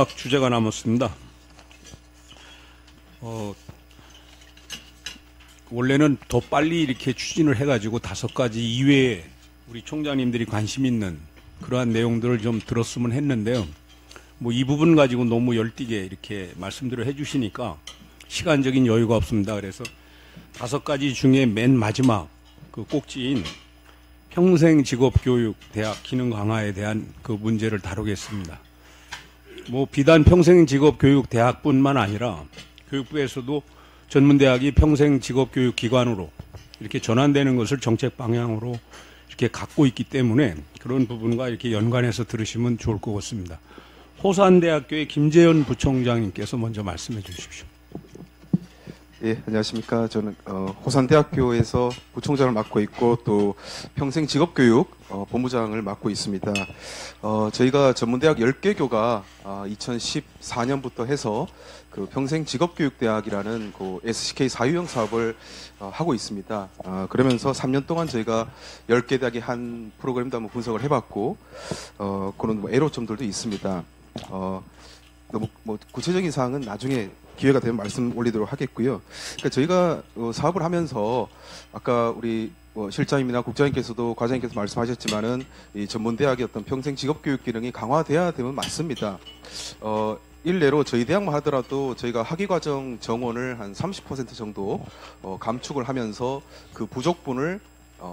주제가 남았습니다. 원래는 더 빨리 이렇게 추진을 해가지고 5가지 이외에 우리 총장님들이 관심 있는 그러한 내용들을 좀 들었으면 했는데요. 뭐 이 부분 가지고 너무 열띠게 이렇게 말씀들을 해주시니까 시간적인 여유가 없습니다. 그래서 5가지 중에 맨 마지막 그 꼭지인 평생직업교육 대학 기능 강화에 대한 그 문제를 다루겠습니다. 뭐 비단 평생직업교육 대학뿐만 아니라 교육부에서도 전문대학이 평생직업교육기관으로 이렇게 전환되는 것을 정책 방향으로 이렇게 갖고 있기 때문에 그런 부분과 이렇게 연관해서 들으시면 좋을 것 같습니다. 호산대학교의 김재현 부총장님께서 먼저 말씀해 주십시오. 예, 안녕하십니까. 저는 호산대학교에서 부총장을 맡고 있고 또 평생직업교육 본부장을 맡고 있습니다. 저희가 전문대학 10개교가 2014년부터 해서 그 평생직업교육대학이라는 그 SCK 사유형 사업을 하고 있습니다. 그러면서 3년 동안 저희가 10개 대학이 한 프로그램도 한번 분석을 해봤고 그런 뭐 애로점들도 있습니다. 너무 뭐 구체적인 사항은 나중에 기회가 되면 말씀 올리도록 하겠고요. 그러니까 저희가 사업을 하면서 아까 우리 실장님이나 국장님께서도 과장님께서 말씀하셨지만은 이 전문대학의 어떤 평생 직업교육 기능이 강화돼야 되면 맞습니다. 일례로 저희 대학만 하더라도 저희가 학위과정 정원을 한 30% 정도 감축을 하면서 그 부족분을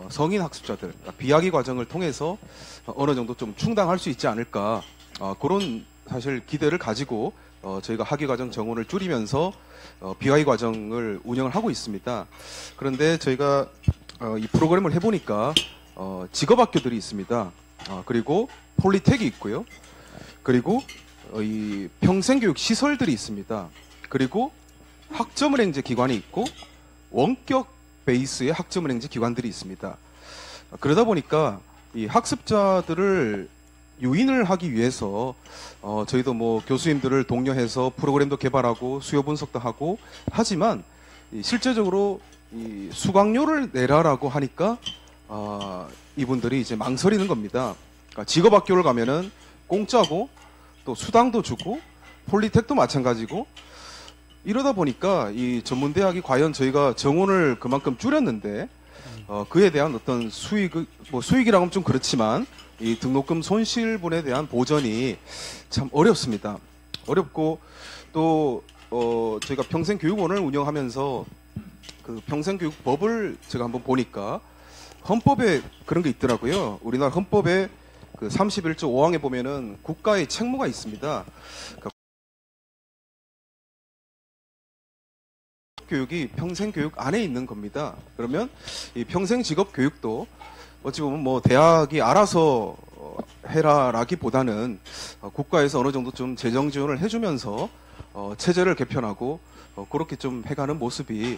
성인 학습자들, 비학위 과정을 통해서 어느 정도 좀 충당할 수 있지 않을까 그런 사실 기대를 가지고 저희가 학위과정 정원을 줄이면서 비학위 과정을 운영을 하고 있습니다. 그런데 저희가 이 프로그램을 해보니까 직업학교들이 있습니다. 그리고 폴리텍이 있고요. 그리고 이 평생교육 시설들이 있습니다. 그리고 학점은행제 기관이 있고 원격 베이스의 학점은행제 기관들이 있습니다. 그러다 보니까 이 학습자들을 유인을 하기 위해서 저희도 뭐 교수님들을 독려해서 프로그램도 개발하고 수요 분석도 하고 하지만 실제적으로 이 수강료를 내라라고 하니까 이분들이 이제 망설이는 겁니다. 그러니까 직업학교를 가면은 공짜고 또 수당도 주고 폴리텍도 마찬가지고 이러다 보니까 이 전문대학이 과연 저희가 정원을 그만큼 줄였는데 그에 대한 어떤 수익이라고 하면 좀 그렇지만 이 등록금 손실분에 대한 보전이 참 어렵습니다. 어렵고 또 저희가 평생교육원을 운영하면서 그 평생교육법을 제가 한번 보니까 헌법에 그런 게 있더라고요. 우리나라 헌법에 그 31조 5항에 보면은 국가의 책무가 있습니다. 그러니까 교육이 평생교육 안에 있는 겁니다. 그러면 이 평생직업교육도 어찌 보면 뭐 대학이 알아서 해라라기보다는 국가에서 어느 정도 좀 재정 지원을 해주면서 체제를 개편하고 그렇게 좀 해가는 모습이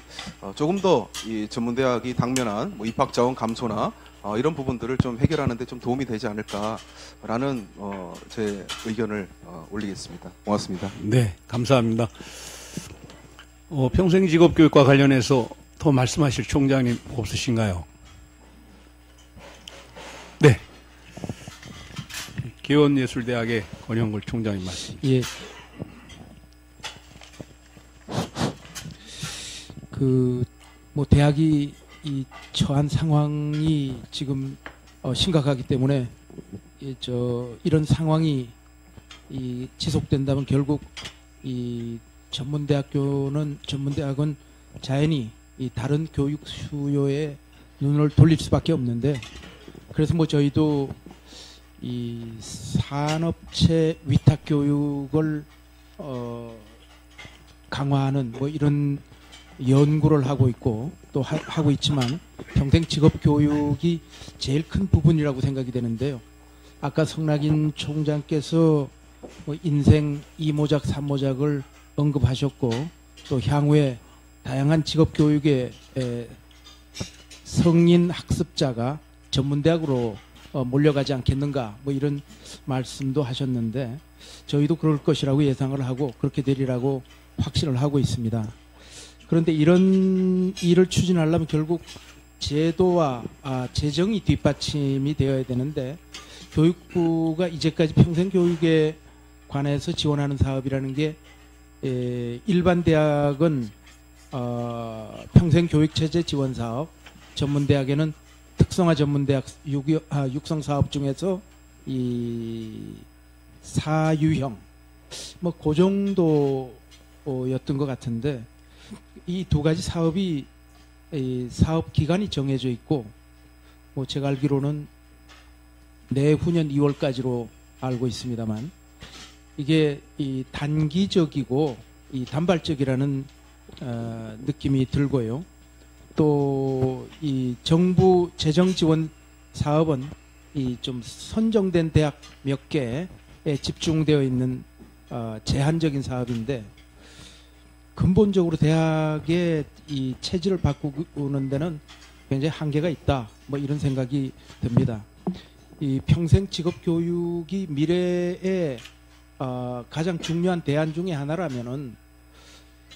조금 더 이 전문대학이 당면한 뭐 입학 자원 감소나 이런 부분들을 좀 해결하는데 좀 도움이 되지 않을까라는 제 의견을 올리겠습니다. 고맙습니다. 네, 감사합니다. 평생직업교육과 관련해서 더 말씀하실 총장님 없으신가요? 네. 개원예술대학의 권영걸 총장님 말씀. 예. 뭐 대학이 이 처한 상황이 지금 심각하기 때문에 이런 상황이 지속된다면 결국 이 전문대학은 자연히 이 다른 교육 수요에 눈을 돌릴 수밖에 없는데 그래서 뭐 저희도 이 산업체 위탁 교육을 강화하는 뭐 이런 연구를 하고 있고 또 하고 있지만 평생 직업 교육이 제일 큰 부분이라고 생각이 되는데요. 아까 성낙인 총장께서 뭐 인생 2모작 3모작을 언급하셨고 또 향후에 다양한 직업 교육의 성인 학습자가 전문대학으로 몰려가지 않겠는가 뭐 이런 말씀도 하셨는데 저희도 그럴 것이라고 예상을 하고 그렇게 되리라고 확신을 하고 있습니다. 그런데 이런 일을 추진하려면 결국 제도와 재정이 뒷받침이 되어야 되는데 교육부가 이제까지 평생교육에 관해서 지원하는 사업이라는 게 일반 대학은 평생교육체제 지원 사업, 전문대학에는 특성화 전문대학 육성 사업 중에서 이 사유형 뭐 그 정도였던 것 같은데, 이 두 가지 사업이 사업 기간이 정해져 있고, 뭐 제가 알기로는 내후년 2월까지로 알고 있습니다만, 이게 이 단기적이고 이 단발적이라는 느낌이 들고요. 또 이 정부 재정 지원 사업은 이 좀 선정된 대학 몇 개에 집중되어 있는 제한적인 사업인데, 근본적으로 대학의 이 체질을 바꾸는 데는 굉장히 한계가 있다, 뭐 이런 생각이 듭니다. 이 평생 직업 교육이 미래의 가장 중요한 대안 중에 하나라면은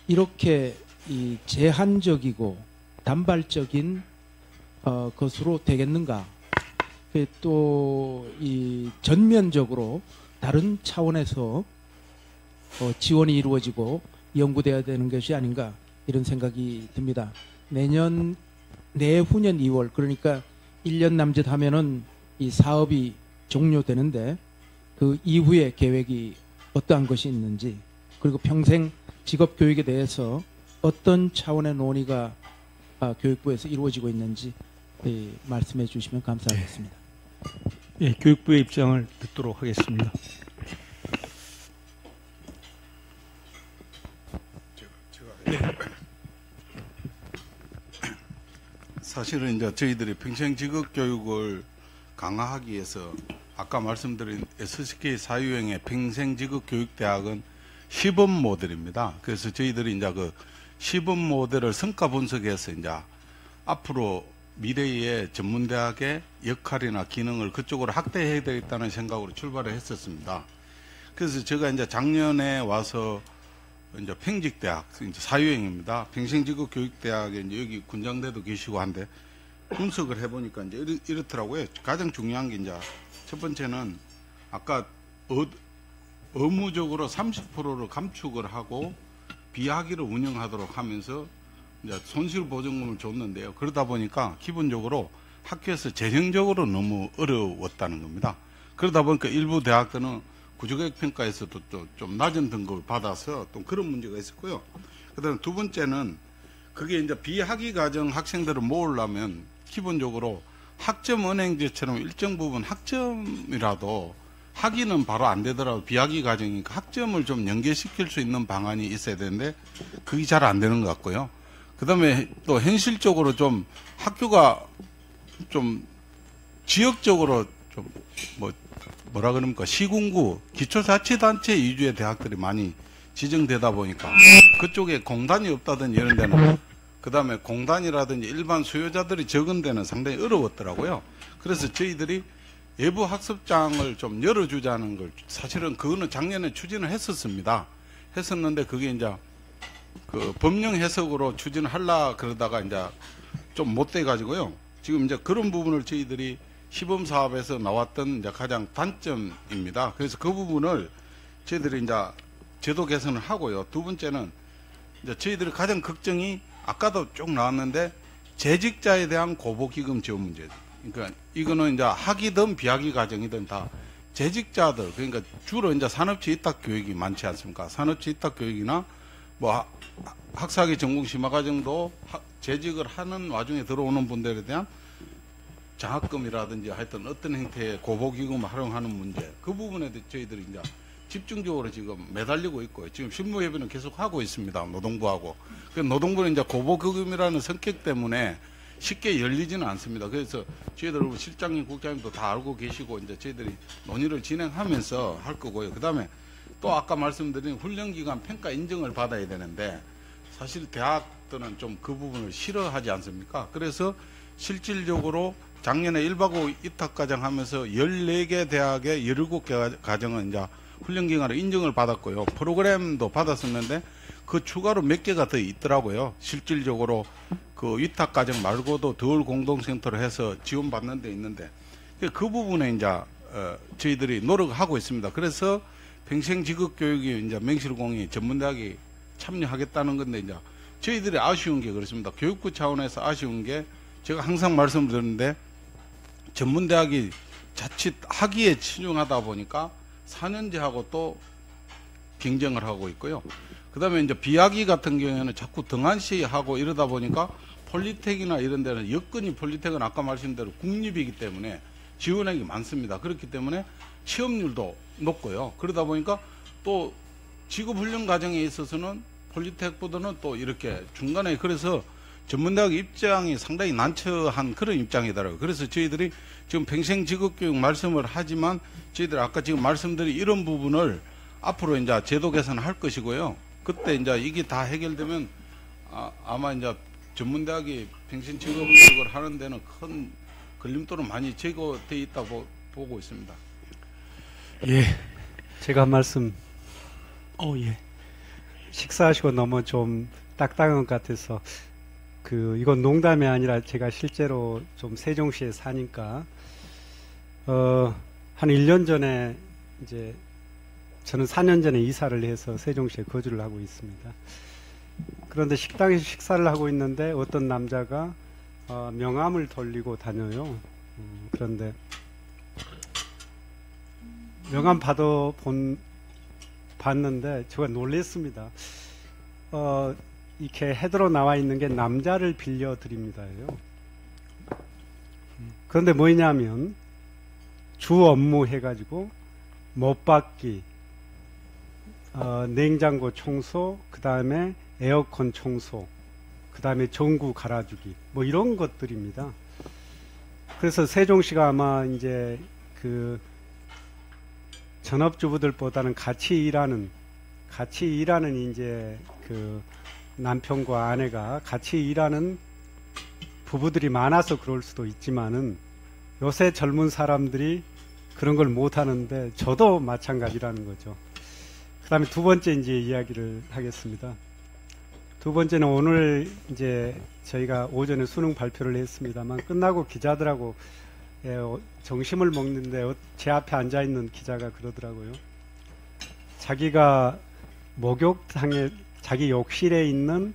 이렇게 이 제한적이고 단발적인 것으로 되겠는가? 또 이 전면적으로 다른 차원에서 지원이 이루어지고 연구돼야 되는 것이 아닌가, 이런 생각이 듭니다. 내후년 2월, 그러니까 1년 남짓 하면은 이 사업이 종료되는데, 그 이후에 계획이 어떠한 것이 있는지, 그리고 평생 직업 교육에 대해서 어떤 차원의 논의가 교육부에서 이루어지고 있는지 말씀해 주시면 감사하겠습니다. 예, 교육부의 입장을 듣도록 하겠습니다. 사실은 이제 저희들이 평생 직업 교육을 강화하기 위해서 아까 말씀드린 SSK 사유형의 평생 직업 교육 대학은 시범 모델입니다. 그래서 저희들이 이제 그 시범 모델을 성과 분석해서 이제 앞으로 미래의 전문대학의 역할이나 기능을 그쪽으로 확대해야 되겠다는 생각으로 출발을 했었습니다. 그래서 제가 이제 작년에 와서 이제 평직대학, 이제 사유형입니다. 평생직업교육대학에 이제 여기 군장대도 계시고 한데 분석을 해보니까 이제 이렇더라고요. 가장 중요한 게 이제 첫 번째는 아까 의무적으로 30%를 감축을 하고 비학위를 운영하도록 하면서 이제 손실보전금을 줬는데요. 그러다 보니까 기본적으로 학교에서 재정적으로 너무 어려웠다는 겁니다. 그러다 보니까 일부 대학들은 구조개혁평가에서도 좀 낮은 등급을 받아서 또 그런 문제가 있었고요. 그 다음에 두 번째는 그게 이제 비학위 과정 학생들을 모으려면 기본적으로 학점 은행제처럼 일정 부분 학점이라도 학위는 바로 안 되더라도 비학위 과정이니까 학점을 좀 연계시킬 수 있는 방안이 있어야 되는데 그게 잘 안 되는 것 같고요. 그 다음에 또 현실적으로 좀 학교가 좀 지역적으로 좀 뭐라 그럽니까, 시군구 기초자치단체 위주의 대학들이 많이 지정되다 보니까 그쪽에 공단이 없다든지 이런 데는, 그 다음에 공단이라든지 일반 수요자들이 적은 데는 상당히 어려웠더라고요. 그래서 저희들이 외부 학습장을 좀 열어주자는 걸, 사실은 그거는 작년에 추진을 했었는데 그게 이제 그 법령 해석으로 추진을 하려 그러다가 이제 좀 못 돼 가지고요. 지금 이제 그런 부분을 저희들이 시범 사업에서 나왔던 이제 가장 단점입니다. 그래서 그 부분을 저희들이 이제 제도 개선을 하고요. 두 번째는 이제 저희들이 가장 걱정이 아까도 쭉 나왔는데 재직자에 대한 고보기금 지원 문제. 그러니까 이거는 이제 학위든 비학위 과정이든 다 재직자들, 그러니까 주로 이제 산업체 위탁 교육이 많지 않습니까? 산업체 위탁 교육이나 뭐 학사학위 전공 심화 과정도 재직을 하는 와중에 들어오는 분들에 대한 장학금이라든지 하여튼 어떤 형태의 고보기금을 활용하는 문제, 그 부분에 대해 저희들이 이제 집중적으로 지금 매달리고 있고, 지금 실무협의는 계속 하고 있습니다. 노동부하고. 노동부는 이제 고보기금이라는 성격 때문에 쉽게 열리지는 않습니다. 그래서 저희들 실장님, 국장님도 다 알고 계시고 이제 저희들이 논의를 진행하면서 할 거고요. 그 다음에 또 아까 말씀드린 훈련기관 평가 인정을 받아야 되는데 사실 대학들은 좀 그 부분을 싫어하지 않습니까? 그래서 실질적으로 작년에 1박 5일 입학과정 하면서 14개 대학의 17개 과정은 이제 훈련기관으로 인정을 받았고요. 프로그램도 받았었는데 그 추가로 몇 개가 더 있더라고요. 실질적으로 그 위탁과정 말고도 덜 공동센터로 해서 지원받는 데 있는데 그 부분에 이제 저희들이 노력을 하고 있습니다. 그래서 평생 직업 교육이 이제 맹실공이 전문대학이 참여하겠다는 건데 이제 저희들이 아쉬운 게 그렇습니다. 교육부 차원에서 아쉬운 게 제가 항상 말씀을 드렸는데 전문대학이 자칫 학위에 치중하다 보니까 4년제하고 또 경쟁을 하고 있고요. 그 다음에 이제 비학위 같은 경우에는 자꾸 등한시하고 이러다 보니까 폴리텍이나 이런 데는 여건이 폴리텍은 아까 말씀대로 국립이기 때문에 지원액이 많습니다. 그렇기 때문에 취업률도 높고요. 그러다 보니까 또 직업훈련 과정에 있어서는 폴리텍보다는 또 이렇게 중간에 그래서 전문대학 입장이 상당히 난처한 그런 입장이더라고요. 그래서 저희들이 지금 평생 직업교육 말씀을 하지만 저희들 아까 지금 말씀드린 이런 부분을 앞으로 이제 제도 개선할 것이고요. 그때 이제 이게 다 해결되면 아마 이제 전문대학이 평생 직업교육을 하는 데는 큰 걸림돌은 많이 제거되어 있다고 보고 있습니다. 예, 제가 한 말씀. 예. 식사하시고 너무 좀 딱딱한 것 같아서 이건 농담이 아니라 제가 실제로 좀 세종시에 사니까 한 1년 전에 이제 저는 4년 전에 이사를 해서 세종시에 거주를 하고 있습니다. 그런데 식당에서 식사를 하고 있는데 어떤 남자가 명함을 돌리고 다녀요. 그런데 명함 봤는데 제가 놀랬습니다. 이렇게 헤드로 나와 있는 게 남자를 빌려드립니다예요. 그런데 뭐냐면 주 업무 해가지고 못 받기, 냉장고 청소, 그 다음에 에어컨 청소, 그 다음에 전구 갈아주기, 뭐 이런 것들입니다. 그래서 세종시가 아마 이제 전업주부들보다는 같이 일하는 이제 남편과 아내가 같이 일하는 부부들이 많아서 그럴 수도 있지만은 요새 젊은 사람들이 그런 걸 못 하는데 저도 마찬가지라는 거죠. 그 다음에 두 번째 이제 이야기를 하겠습니다. 두 번째는 오늘 이제 저희가 오전에 수능 발표를 했습니다만 끝나고 기자들하고 점심을 먹는데 제 앞에 앉아있는 기자가 그러더라고요. 자기가 목욕탕에 자기 욕실에 있는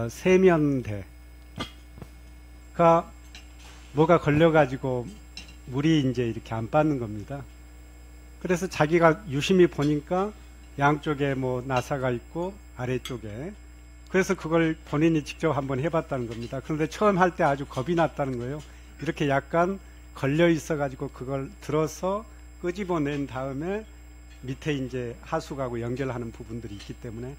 세면대가 뭐가 걸려가지고 물이 이제 이렇게 안 빠는 겁니다. 그래서 자기가 유심히 보니까 양쪽에 뭐 나사가 있고 아래쪽에, 그래서 그걸 본인이 직접 한번 해봤다는 겁니다. 그런데 처음 할 때 아주 겁이 났다는 거예요. 이렇게 약간 걸려 있어가지고 그걸 들어서 끄집어낸 다음에 밑에 이제 하수구하고 연결하는 부분들이 있기 때문에.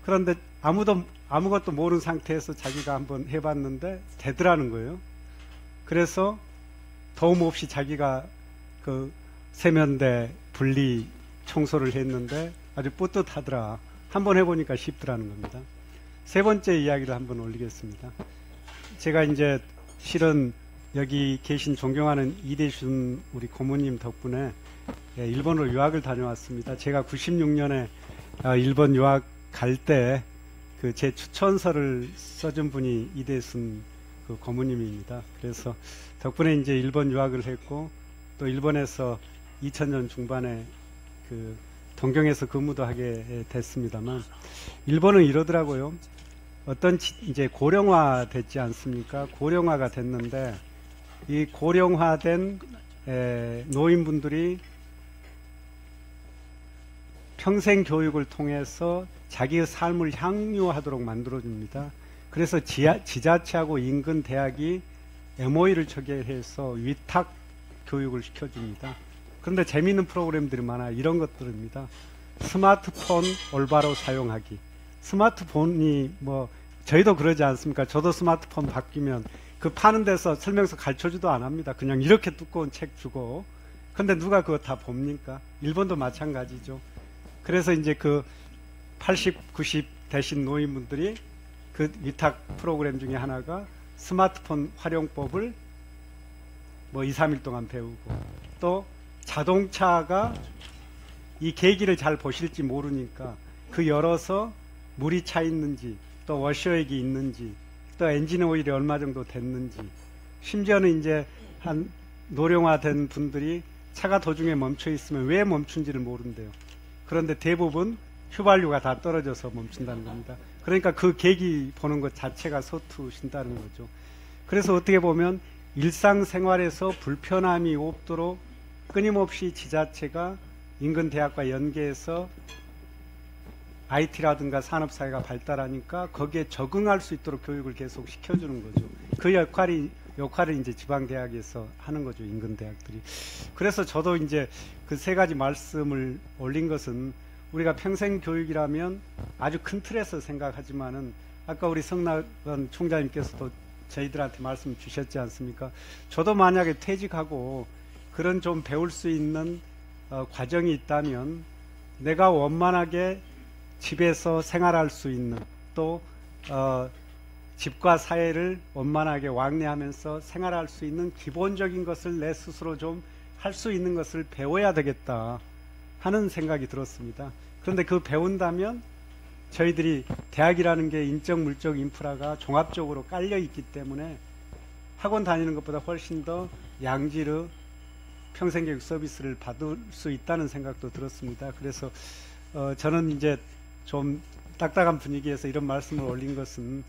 그런데 아무것도 모르는 상태에서 자기가 한번 해봤는데 되더라는 거예요. 그래서 도움 없이 자기가 그 세면대 분리 청소를 했는데 아주 뿌듯하더라. 한번 해보니까 쉽더라는 겁니다. 세 번째 이야기를 한번 올리겠습니다. 제가 이제 실은 여기 계신 존경하는 이대순 우리 고모님 덕분에 일본으로 유학을 다녀왔습니다. 제가 96년에 일본 유학 갈 때 제 추천서를 써준 분이 이대순 그 고모님입니다. 그래서 덕분에 이제 일본 유학을 했고 또 일본에서 2000년 중반에 동경에서 근무도 하게 됐습니다만, 일본은 이러더라고요. 이제 고령화 됐지 않습니까? 고령화가 됐는데 이 고령화된 노인분들이 평생 교육을 통해서 자기의 삶을 향유하도록 만들어줍니다. 그래서 지자체하고 인근 대학이 MOU를 체결해서 위탁 교육을 시켜줍니다. 그런데 재미있는 프로그램들이 많아요. 이런 것들입니다. 스마트폰 올바로 사용하기. 스마트폰이 뭐 저희도 그러지 않습니까? 저도 스마트폰 바뀌면 파는 데서 설명서 가르쳐주도 안 합니다. 그냥 이렇게 두꺼운 책 주고. 근데 누가 그거 다 봅니까? 일본도 마찬가지죠. 그래서 이제 80, 90 되신 노인분들이 위탁 프로그램 중에 하나가 스마트폰 활용법을 뭐 2, 3일 동안 배우고, 또 자동차가 이 계기를 잘 보실지 모르니까 열어서 물이 차 있는지, 또 워셔액이 있는지, 또 엔진 오일이 얼마 정도 됐는지, 심지어는 이제 한 노령화된 분들이 차가 도중에 멈춰 있으면 왜 멈춘지를 모른대요. 그런데 대부분 휘발유가 다 떨어져서 멈춘다는 겁니다. 그러니까 그 계기 보는 것 자체가 서투신다는 거죠. 그래서 어떻게 보면 일상생활에서 불편함이 없도록 끊임없이 지자체가 인근 대학과 연계해서 IT라든가 산업사회가 발달하니까 거기에 적응할 수 있도록 교육을 계속 시켜주는 거죠. 그 역할을 이제 지방대학에서 하는 거죠, 인근 대학들이. 그래서 저도 이제 그 세 가지 말씀을 올린 것은 우리가 평생교육이라면 아주 큰 틀에서 생각하지만은 아까 우리 성낙원 총장님께서도 저희들한테 말씀 주셨지 않습니까? 저도 만약에 퇴직하고 그런 좀 배울 수 있는 과정이 있다면 내가 원만하게 집에서 생활할 수 있는 또 집과 사회를 원만하게 왕래하면서 생활할 수 있는 기본적인 것을 내 스스로 좀 할 수 있는 것을 배워야 되겠다 하는 생각이 들었습니다. 그런데 그 배운다면 저희들이 대학이라는 게 인적 물적 인프라가 종합적으로 깔려 있기 때문에 학원 다니는 것보다 훨씬 더 양질의 평생교육 서비스를 받을 수 있다는 생각도 들었습니다. 그래서 저는 이제 좀 딱딱한 분위기에서 이런 말씀을 올린 것은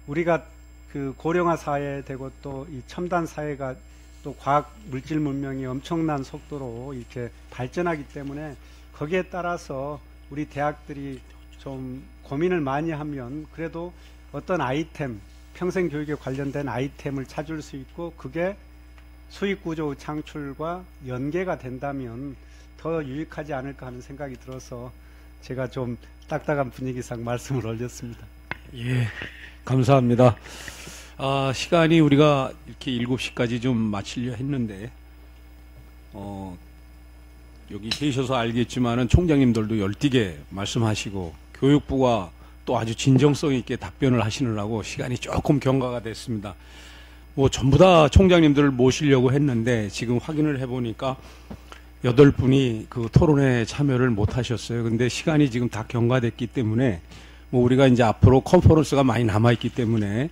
우리가 그 고령화 사회 되고 또 이 첨단 사회가 또 과학 물질 문명이 엄청난 속도로 이렇게 발전하기 때문에 거기에 따라서 우리 대학들이 좀 고민을 많이 하면 그래도 어떤 아이템, 평생 교육에 관련된 아이템을 찾을 수 있고 그게 수익 구조 창출과 연계가 된다면 더 유익하지 않을까 하는 생각이 들어서 제가 좀 딱딱한 분위기상 말씀을 올렸습니다. 예, 감사합니다. 시간이 우리가 이렇게 7시까지 좀 마치려 했는데, 여기 계셔서 알겠지만은 총장님들도 열띠게 말씀하시고, 교육부가 또 아주 진정성 있게 답변을 하시느라고 시간이 조금 경과가 됐습니다. 뭐 전부 다 총장님들을 모시려고 했는데, 지금 확인을 해보니까 8분이 그 토론회에 참여를 못 하셨어요. 근데 시간이 지금 다 경과됐기 때문에, 뭐 우리가 이제 앞으로 컨퍼런스가 많이 남아있기 때문에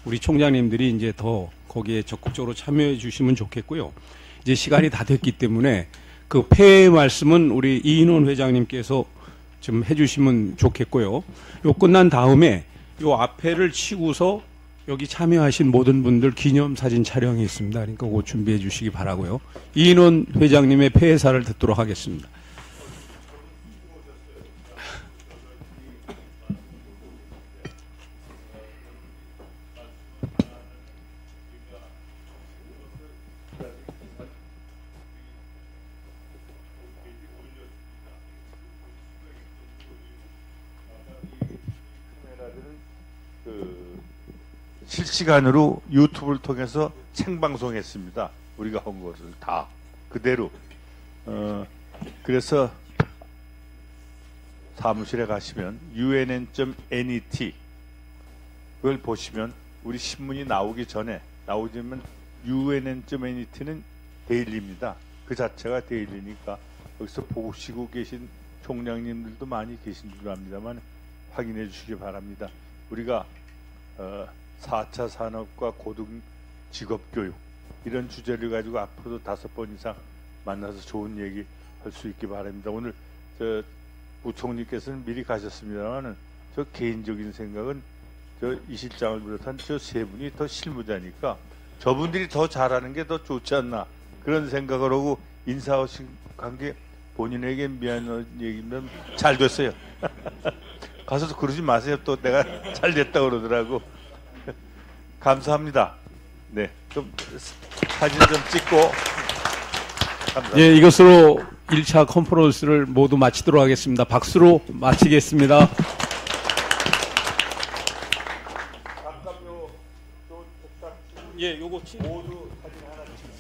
우리 총장님들이 이제 더 거기에 적극적으로 참여해 주시면 좋겠고요. 이제 시간이 다 됐기 때문에 그 폐회 말씀은 우리 이인원 회장님께서 좀 해주시면 좋겠고요. 요 끝난 다음에 요 앞에를 치고서 여기 참여하신 모든 분들 기념사진 촬영이 있습니다. 그러니까 그거 준비해 주시기 바라고요. 이인원 회장님의 폐회사를 듣도록 하겠습니다. 실시간으로 유튜브를 통해서 생방송했습니다. 우리가 한 것을 다 그대로. 그래서 사무실에 가시면 unn.net 그걸 보시면 우리 신문이 나오기 전에 나오지만 unn.net는 데일리입니다. 그 자체가 데일리니까 여기서 보시고 계신 총장님들도 많이 계신 줄 압니다만 확인해 주시기 바랍니다. 우리가 4차 산업과 고등 직업교육 이런 주제를 가지고 앞으로도 5번 이상 만나서 좋은 얘기 할 수 있기 바랍니다. 오늘 저 부총리께서는 미리 가셨습니다만 저 개인적인 생각은 저 이 실장을 비롯한 저 세 분이 더 실무자니까 저분들이 더 잘하는 게 더 좋지 않나 그런 생각을 하고 인사하신 관계 본인에게 미안한 얘기면 잘 됐어요. 가서 그러지 마세요. 또 내가 잘 됐다 그러더라고. 감사합니다. 네, 좀 사진 좀 찍고. 감사합니다. 예, 이것으로 1차 컨퍼런스를 모두 마치도록 하겠습니다. 박수로 마치겠습니다. 예, 요거 모두 사진 하나 찍습니다.